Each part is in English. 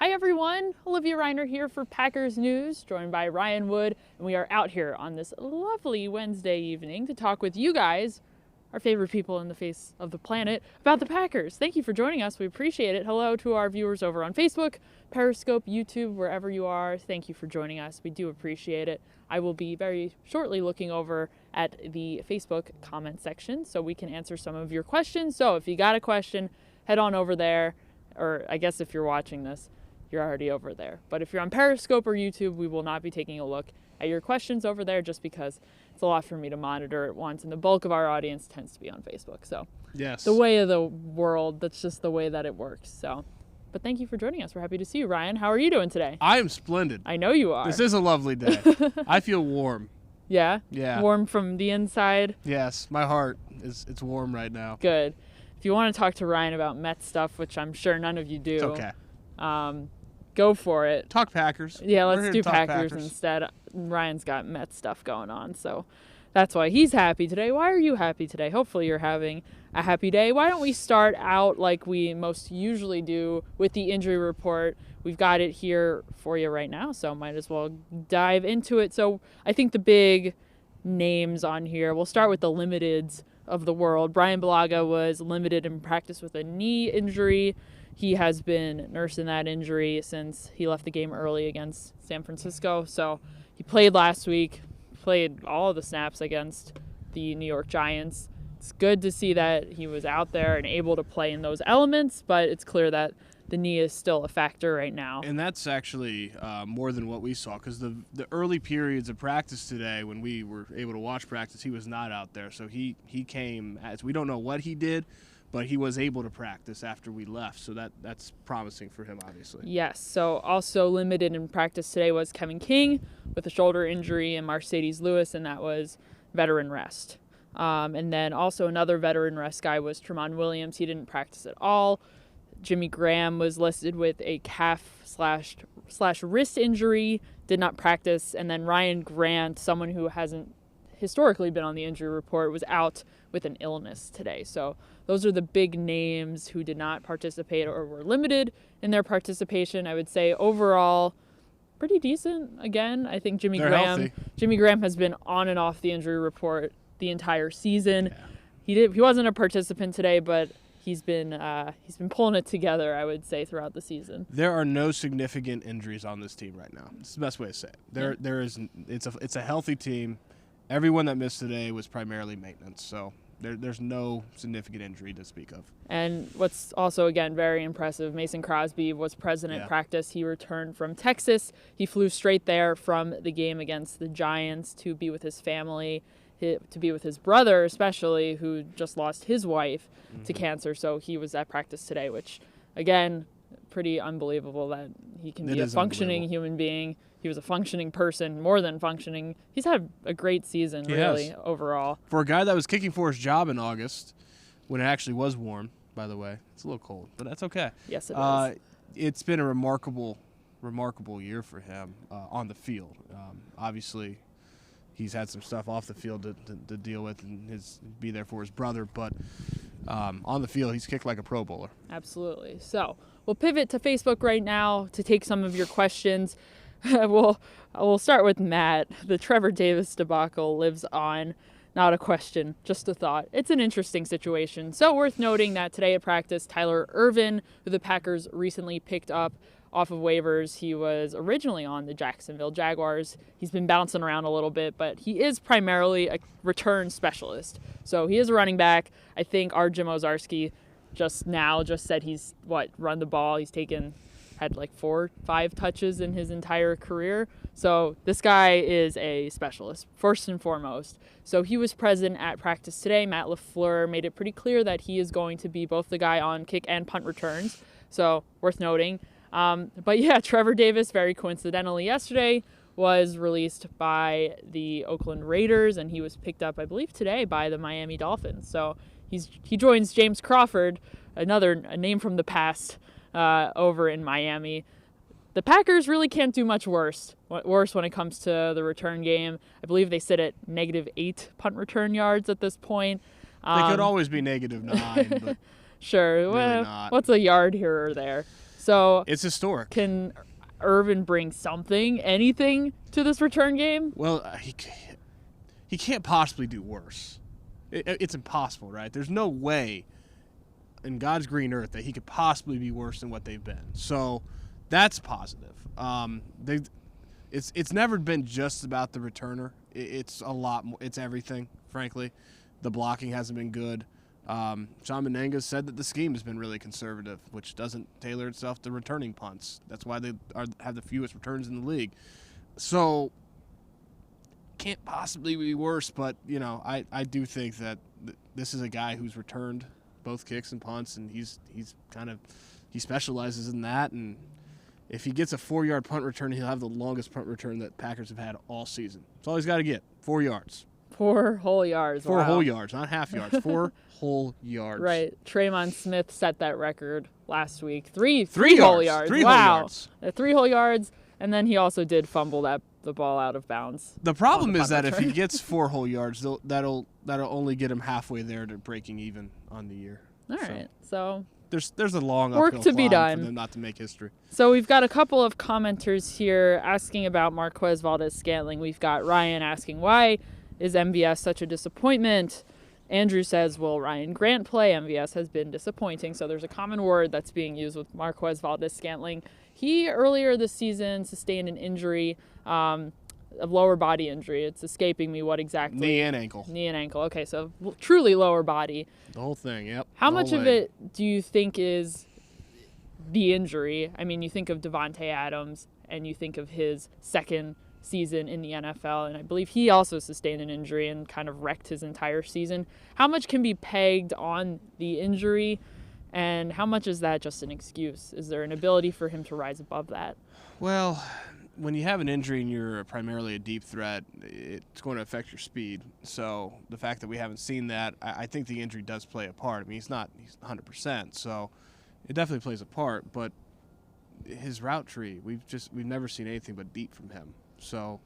Hi everyone, Olivia Reiner here for Packers News, joined by Ryan Wood, and we are out here on this lovely Wednesday evening to talk with you guys, our favorite people in the face of the planet, about the Packers. Thank you for joining us. We appreciate it. Hello to our viewers over on Facebook, Periscope, YouTube, wherever you are. Thank you for joining us. We do appreciate it. I will be very shortly looking over at the Facebook comment section so we can answer some of your questions. So if you got a question, head on over there, or I guess if you're watching this, you're already over there. But if you're on Periscope or YouTube, we will not be taking a look at your questions over there just because it's a lot for me to monitor at once, and the bulk of our audience tends to be on Facebook. So yes, the way of the world, that's just the way that it works. So, but thank you for joining us. We're happy to see you. Ryan, how are you doing today? I am splendid. I know you are. This is a lovely day. I feel warm. Yeah? Yeah. Warm from the inside? Yes, my heart it's warm right now. Good. If you want to talk to Ryan about Mets stuff, which I'm sure none of you do, It's okay. Go for it. Talk Packers. Yeah, We're let's here do to talk Packers instead. Ryan's got Mets stuff going on, so that's why he's happy today. Why are you happy today? Hopefully you're having a happy day. Why don't we start out like we most usually do with the injury report? We've got it here for you right now, so might as well dive into it. So I think the big names on here, we'll start with the limiteds of the world. Brian Bulaga was limited in practice with a knee injury. He has been nursing that injury since he left the game early against San Francisco. So he played last week, played all of the snaps against the New York Giants. It's good to see that he was out there and able to play in those elements, but it's clear that the knee is still a factor right now. And that's actually more than what we saw, because the early periods of practice today, when we were able to watch practice, he was not out there. So he came as, we don't know what he did, but he was able to practice after we left, so that's promising for him, obviously. Yes, so also limited in practice today was Kevin King with a shoulder injury and Mercedes Lewis, and that was veteran rest. And then also another veteran rest guy was Tremont Williams. He didn't practice at all. Jimmy Graham was listed with a calf slash wrist injury, did not practice. And then Ryan Grant, someone who hasn't historically been on the injury report, was out with an illness today. So those are the big names who did not participate or were limited in their participation. I would say overall pretty decent. Again, I think Jimmy Graham has been on and off the injury report the entire season. Yeah. He wasn't a participant today, but he's been pulling it together, I would say, throughout the season. There are no significant injuries on this team right now. It's the best way to say it. There is. It's a healthy team. Everyone that missed today was primarily maintenance, so there's no significant injury to speak of. And what's also, again, very impressive, Mason Crosby was present at practice. He returned from Texas. He flew straight there from the game against the Giants to be with his family, to be with his brother especially, who just lost his wife to cancer. So he was at practice today, which, again, pretty unbelievable that he can be a functioning human being. He was a functioning person, more than functioning. He's had a great season, really, overall. For a guy that was kicking for his job in August, when it actually was warm, by the way. It's a little cold, but that's okay. Yes, it is. It's been a remarkable year for him on the field. Obviously, he's had some stuff off the field to deal with and be there for his brother, but on the field, he's kicked like a Pro Bowler. Absolutely. So we'll pivot to Facebook right now to take some of your questions. We'll start with Matt. The Trevor Davis debacle lives on. Not a question, just a thought. It's an interesting situation. So worth noting that today at practice, Tyler Ervin, who the Packers recently picked up off of waivers, he was originally on the Jacksonville Jaguars. He's been bouncing around a little bit, but he is primarily a return specialist. So he is a running back. I think our Jim Ozarski just said he's run the ball. He's had like 4 or 5 touches in his entire career. So this guy is a specialist, first and foremost. So he was present at practice today. Matt LaFleur made it pretty clear that he is going to be both the guy on kick and punt returns. So worth noting. But yeah, Trevor Davis, very coincidentally yesterday, was released by the Oakland Raiders, and he was picked up, I believe, today by the Miami Dolphins. So he joins James Crawford, a name from the past, over in Miami. The Packers really can't do much worse when it comes to the return game. I believe they sit at -8 punt return yards at this point. They could always be -9, but sure. really not. What's a yard here or there? So it's historic. Can Irvin bring anything to this return game? Well, he can't possibly do worse. It's impossible, right? There's no way in God's green earth that he could possibly be worse than what they've been. So that's positive. It's never been just about the returner. It's a lot more. It's everything, frankly. The blocking hasn't been good. Sean Menenga said that the scheme has been really conservative, which doesn't tailor itself to returning punts. That's why they have the fewest returns in the league. So can't possibly be worse, but I do think that this is a guy who's returned both kicks and punts, and he specializes in that. And if he gets a 4-yard punt return, he'll have the longest punt return that Packers have had all season. That's all he's got to get. 4 yards. 4 whole yards. 4 whole yards, not half yards. 4 whole yards. Right. Tremon Smith set that record last week. Three yards. Whole yards. 3 wow. whole yards. 3 whole yards, and then he also did fumble the ball out of bounds. The problem is that if he gets 4 whole yards, that'll only get him halfway there to breaking even on the year. All right. So there's a long work uphill to be climb done for them not to make history. So we've got a couple of commenters here asking about Marquez Valdez-Scantling. We've got Ryan asking, why is MVS such a disappointment? Andrew says, will Ryan Grant play? MVS has been disappointing. So there's a common word that's being used with Marquez Valdez-Scantling. He, earlier this season, sustained an injury, a lower body injury. It's escaping me what exactly. Knee and ankle. Okay, so truly lower body. The whole thing, yep. How much of it do you think is the injury? I mean, you think of Devontae Adams, and you think of his second season in the NFL, and I believe he also sustained an injury and kind of wrecked his entire season. How much can be pegged on the injury, and how much is that just an excuse? Is there an ability for him to rise above that? Well, when you have an injury and you're primarily a deep threat, it's going to affect your speed. So the fact that we haven't seen that, I think the injury does play a part. I mean, he's 100%, so it definitely plays a part. But his route tree, we've never seen anything but deep from him. So,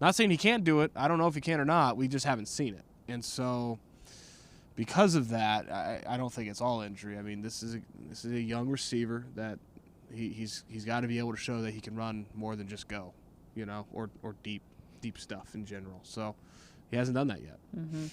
not saying he can't do it. I don't know if he can or not. We just haven't seen it. And so, because of that, I don't think it's all injury. I mean, this is a young receiver that he's got to be able to show that he can run more than just go, or deep stuff in general. So, he hasn't done that yet. Mm-hmm.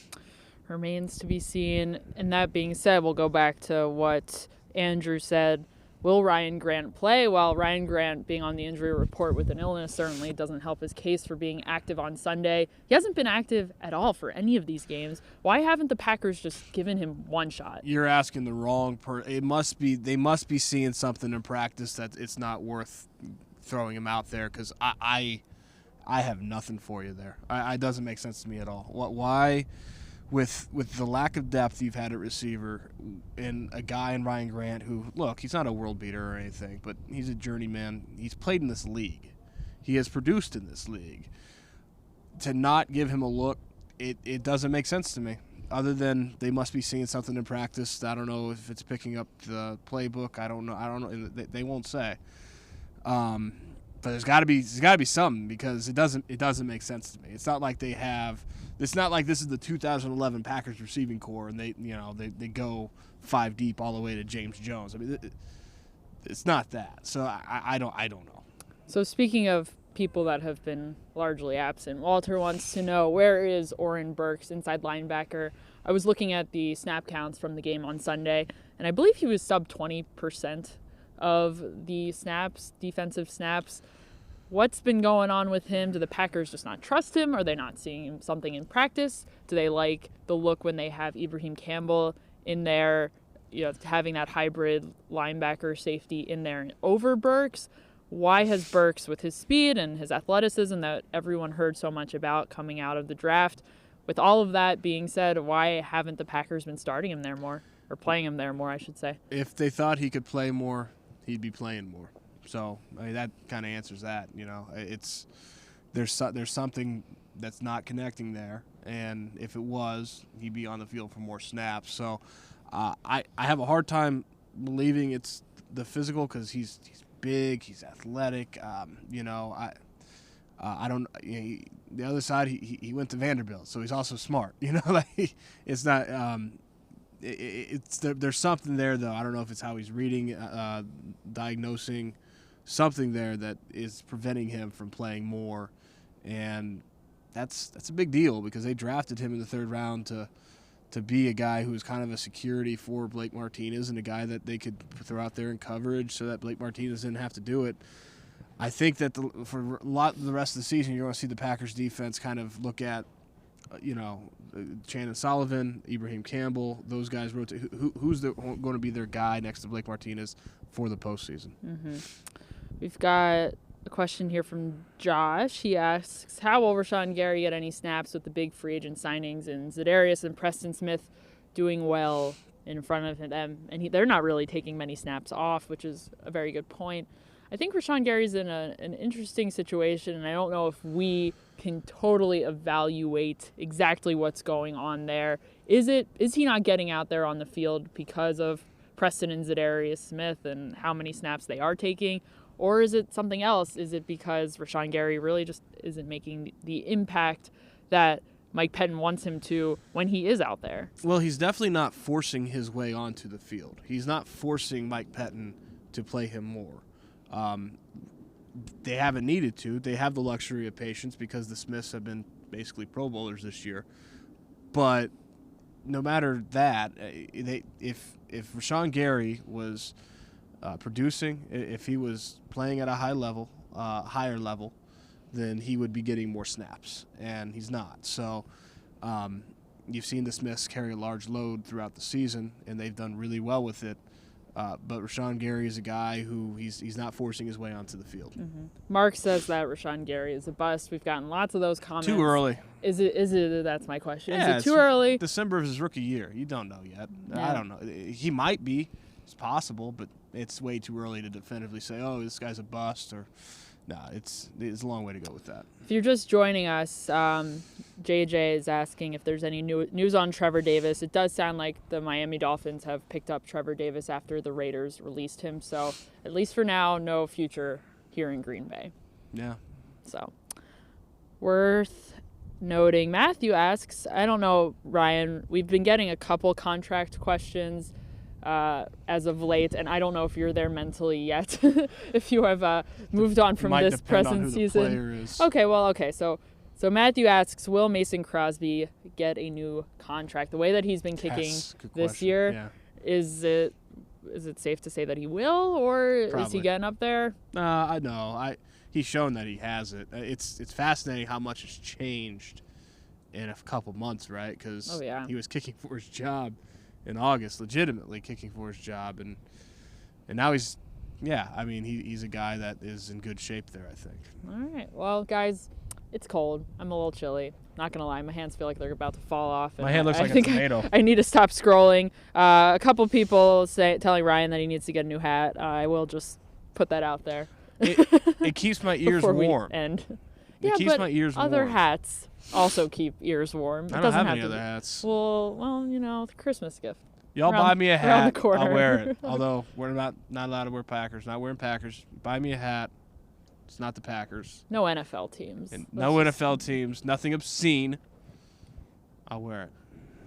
Remains to be seen. And that being said, we'll go back to what Andrew said. Will Ryan Grant play? Well, Ryan Grant being on the injury report with an illness certainly doesn't help his case for being active on Sunday. He hasn't been active at all for any of these games. Why haven't the Packers just given him one shot? You're asking the wrong person. They must be seeing something in practice that it's not worth throwing him out there, because I have nothing for you there. It doesn't make sense to me at all. Why? With the lack of depth you've had at receiver, and a guy in Ryan Grant who, look, he's not a world beater or anything, but he's a journeyman. He's played in this league. He has produced in this league. To not give him a look, it doesn't make sense to me. Other than they must be seeing something in practice. I don't know if it's picking up the playbook. I don't know. They won't say. But there's got to be something, because it doesn't make sense to me. It's not like this is the 2011 Packers receiving core and they go 5 deep all the way to James Jones. I mean, it's not that. So I don't know. So speaking of people that have been largely absent, Walter wants to know, where is Oren Burks, inside linebacker? I was looking at the snap counts from the game on Sunday, and I believe he was sub 20% of the snaps, defensive snaps. What's been going on with him? Do the Packers just not trust him? Are they not seeing something in practice? Do they like the look when they have Ibrahim Campbell in there, having that hybrid linebacker safety in there over Burks? Why has Burks, with his speed and his athleticism that everyone heard so much about coming out of the draft, with all of that being said, why haven't the Packers been starting him there more, or playing him there more, I should say? If they thought he could play more, he'd be playing more. So I mean, that kind of answers that. There's something that's not connecting there, and if it was, he'd be on the field for more snaps. So I have a hard time believing it's the physical, because he's big, he's athletic. I don't. The other side, he went to Vanderbilt, so he's also smart. It's not. there's something there, though. I don't know if it's how he's reading, diagnosing something there that is preventing him from playing more. And that's a big deal because they drafted him in the 3rd round to be a guy who is kind of a security for Blake Martinez and a guy that they could throw out there in coverage so that Blake Martinez didn't have to do it. I think that for a lot of the rest of the season, you're going to see the Packers defense kind of look at, Shannon Sullivan, Ibrahim Campbell, those guys rotate. Who's going to be their guy next to Blake Martinez for the postseason? Mm-hmm. We've got a question here from Josh. He asks, how will Rashan Gary get any snaps with the big free agent signings and Za'Darius and Preston Smith doing well in front of them? And they're not really taking many snaps off, which is a very good point. I think Rashan Gary's in an interesting situation, and I don't know if we can totally evaluate exactly what's going on there. Is he not getting out there on the field because of Preston and Za'Darius Smith and how many snaps they are taking? Or is it something else? Is it because Rashan Gary really just isn't making the impact that Mike Pettin wants him to when he is out there? Well, he's definitely not forcing his way onto the field. He's not forcing Mike Pettin to play him more. They haven't needed to. They have the luxury of patience because the Smiths have been basically Pro Bowlers this year. But no matter that, if Rashan Gary was producing, if he was playing at a higher level, then he would be getting more snaps, and he's not. So you've seen the Smiths carry a large load throughout the season, and they've done really well with it. But Rashan Gary is a guy who he's not forcing his way onto the field. Mm-hmm. Mark says that Rashan Gary is a bust. We've gotten lots of those comments. Too early. Is it? That's my question. Yeah, is it too early? December of his rookie year. You don't know yet. Yeah. I don't know. He might be. It's possible, but it's way too early to definitively say, oh, this guy's a bust. Or no, it's a long way to go with that. If you're just joining us, JJ is asking if there's any news on Trevor Davis. It does sound like the Miami Dolphins have picked up Trevor Davis after the Raiders released him. So at least for now, no future here in Green Bay. Yeah. So worth noting. Matthew asks, I don't know, Ryan, we've been getting a couple contract questions as of late, and I don't know if you're there mentally yet, if you have moved on from this present season. Okay. So Matthew asks, will Mason Crosby get a new contract? The way that he's been kicking this year, is it safe to say that he will, or Probably. Is he getting up there? I know. He's shown that he has it. It's fascinating how much has changed in a couple months, right? Because he was kicking for his job in August, legitimately kicking for his job, and now he's a guy that is in good shape there, I think. All right, well, guys, it's cold. I'm a little chilly. Not gonna lie, my hands feel like they're about to fall off. My hand looks like a tomato. I need to stop scrolling. A couple people telling Ryan that he needs to get a new hat. I will just put that out there. It keeps my ears warm. It keeps my ears warm. Other hats also keep ears warm. I don't have any other hats. Well, the Christmas gift. Y'all buy me a hat, I'll wear it. Although we're not allowed to wear Packers. Not wearing Packers. Buy me a hat. It's not the Packers. No NFL teams. And no NFL teams. Nothing obscene. I'll wear it.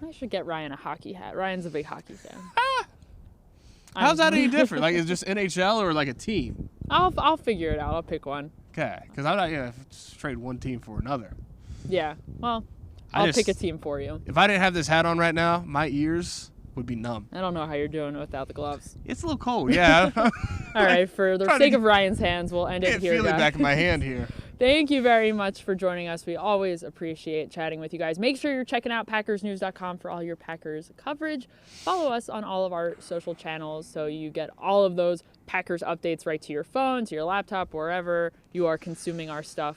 I should get Ryan a hockey hat. Ryan's a big hockey fan. How's that any different? Like, is it just NHL or like a team? I'll figure it out. I'll pick one. Okay, because I'm not gonna trade one team for another. Yeah, well, I'll pick a team for you. If I didn't have this hat on right now, my ears would be numb. I don't know how you're doing without the gloves. It's a little cold, yeah. All right, for the sake of Ryan's hands, we'll end it here, guys. I feel it back in my hand here. Thank you very much for joining us. We always appreciate chatting with you guys. Make sure you're checking out PackersNews.com for all your Packers coverage. Follow us on all of our social channels so you get all of those Packers updates right to your phone, to your laptop, wherever you are consuming our stuff.